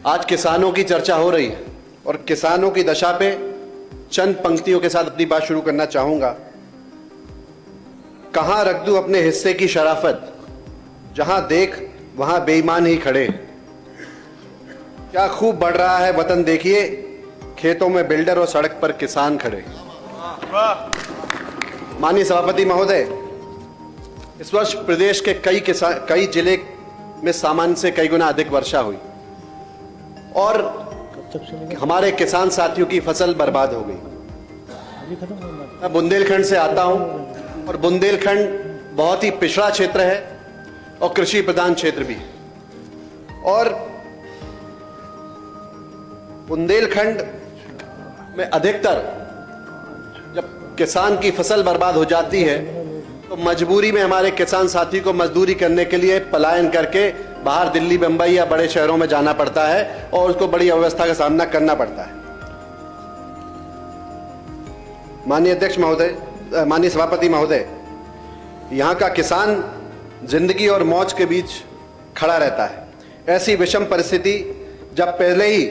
आज किसानों की चर्चा हो रही है और किसानों की दशा पे चंद पंक्तियों के साथ अपनी बात शुरू करना चाहूंगा। कहां रख दूं अपने हिस्से की शराफत, जहां देख वहां बेईमान ही खड़े। क्या खूब बढ़ रहा है वतन देखिए, खेतों में बिल्डर और सड़क पर किसान खड़े। माननीय सभापति महोदय, इस वर्ष प्रदेश के कई जिले में सामान्य से कई गुना अधिक वर्षा हुई और हमारे किसान साथियों की फसल बर्बाद हो गई। मैं बुंदेलखंड से आता हूं और बुंदेलखंड बहुत ही पिछड़ा क्षेत्र है और कृषि प्रधान क्षेत्र भी है। और बुंदेलखंड में अधिकतर जब किसान की फसल बर्बाद हो जाती है तो मजबूरी में हमारे किसान साथी को मजदूरी करने के लिए पलायन करके बाहर दिल्ली, बंबई या बड़े शहरों में जाना पड़ता है और उसको बड़ी अव्यवस्था का सामना करना पड़ता है। माननीय अध्यक्ष महोदय, माननीय सभापति महोदय, यहां का किसान जिंदगी और मौत के बीच खड़ा रहता है। ऐसी विषम परिस्थिति जब पहले ही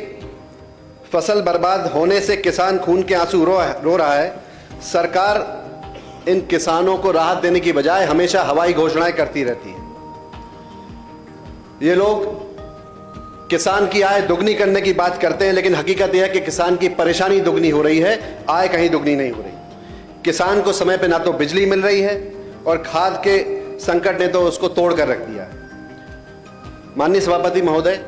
फसल बर्बाद होने से किसान खून के आंसू रो रहा है, सरकार इन किसानों को राहत देने की बजाय हमेशा हवाई घोषणाएं करती रहती है। ये लोग किसान की आय दुगनी करने की बात करते हैं, लेकिन हकीकत यह है कि किसान की परेशानी दुगनी हो रही है, आय कहीं दुगनी नहीं हो रही। किसान को समय पे ना तो बिजली मिल रही है और खाद के संकट ने तो उसको तोड़ कर रख दिया है। माननीय सभापति महोदय,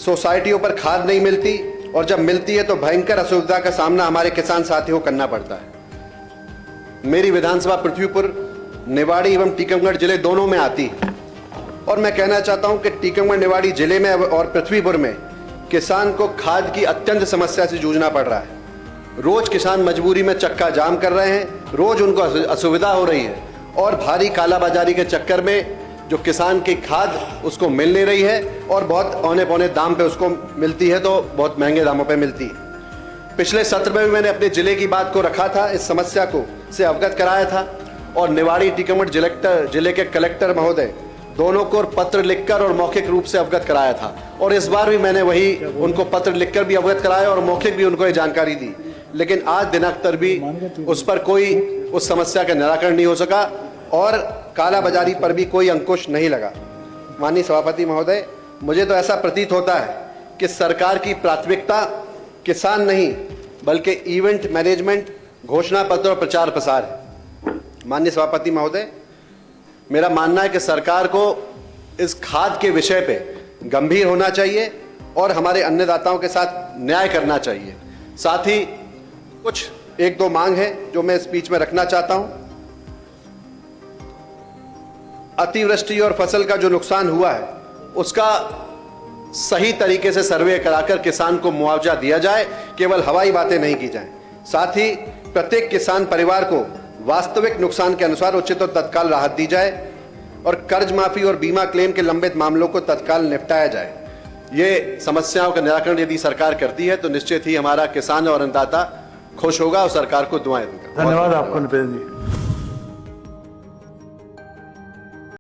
सोसाइटियों पर खाद नहीं मिलती और जब मिलती है तो भयंकर असुविधा का सामना हमारे किसान साथियों को करना पड़ता है। मेरी विधानसभा पृथ्वीपुर, निवाड़ी एवं टीकमगढ़ जिले दोनों में आती है और मैं कहना चाहता हूं कि टीकमगढ़, निवाड़ी जिले में और पृथ्वीपुर में किसान को खाद की अत्यंत समस्या से जूझना पड़ रहा है। रोज किसान मजबूरी में चक्का जाम कर रहे हैं, रोज उनको असुविधा हो रही है और भारी कालाबाजारी के चक्कर में जो किसान की खाद उसको मिल नहीं रही है और बहुत औने पौने दाम पे उसको मिलती है, तो बहुत महंगे दामों पे मिलती है। पिछले सत्र में भी मैंने अपने जिले की बात को रखा था, इस समस्या को से अवगत कराया था और निवाड़ी टीकमगढ़ जिले के कलेक्टर महोदय दोनों को पत्र लिखकर और मौखिक रूप से अवगत कराया था और इस बार भी मैंने वही उनको पत्र लिखकर भी अवगत कराया और मौखिक भी उनको ये जानकारी दी, लेकिन आज दिनांक तक भी उस पर कोई उस समस्या का निराकरण नहीं हो सका और कालाबाजारी पर भी कोई अंकुश नहीं लगा। माननीय सभापति महोदय, मुझे तो ऐसा प्रतीत होता है कि सरकार की प्राथमिकता किसान नहीं बल्कि इवेंट मैनेजमेंट, घोषणा पत्र और प्रचार प्रसार है। माननीय सभापति महोदय, मेरा मानना है कि सरकार को इस खाद के विषय पे गंभीर होना चाहिए और हमारे अन्नदाताओं के साथ न्याय करना चाहिए। साथ ही कुछ एक दो मांग है जो मैं स्पीच में रखना चाहता हूं। अतिवृष्टि और फसल का जो नुकसान हुआ है उसका सही तरीके से सर्वे कराकर किसान को मुआवजा दिया जाए, केवल हवाई बातें नहीं की जाएं। साथ ही प्रत्येक किसान परिवार को वास्तविक नुकसान के अनुसार उचित और तत्काल राहत दी जाए और कर्ज माफी और बीमा क्लेम के लंबित मामलों को तत्काल निपटाया जाए। ये समस्याओं का निराकरण यदि सरकार करती है तो निश्चित ही हमारा किसान और अन्नदाता खुश होगा और सरकार को दुआएं देगा। धन्यवाद आपको निपेंद्र जी।